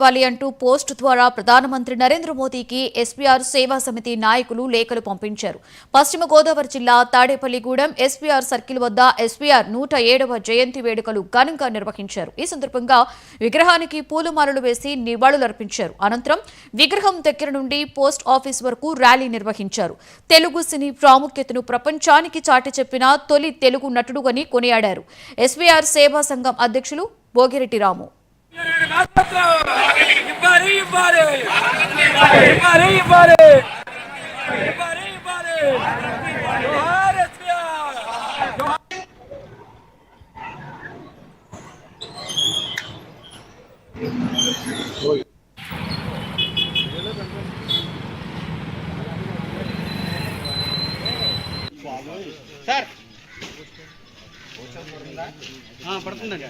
ఇవ్వాలి అంటూ పోస్ట్ ద్వారా ప్రధానమంత్రి నరేంద్ర మోదీకి ఎస్పీఆర్ సేవా సమితి నాయకులు లేఖలు పంపించారు. పశ్చిమ గోదావరి జిల్లా తాడేపల్లిగూడెం ఎస్పీఆర్ సర్కిల్ వద్ద ఎస్పీఆర్ 107వ జయంతి వేడుకలు ఘనంగా నిర్వహించారు. ఈ సందర్భంగా విగ్రహానికి పూలమాలలు వేసి నివాళులర్పించారు. అనంతరం విగ్రహం దగ్గర నుండి పోస్ట్ ఆఫీస్ వరకు ర్యాలీ నిర్వహించారు. తెలుగు సినీ ప్రాముఖ్యతను ప్రపంచానికి చాటి చెప్పిన తొలి తెలుగు నటుడుగని కొనియాడారు. ఎస్పీఆర్ సేవా సంఘం అధ్యక్షులు భోగిరెడ్డి రాము. సార్ పడుతుందండి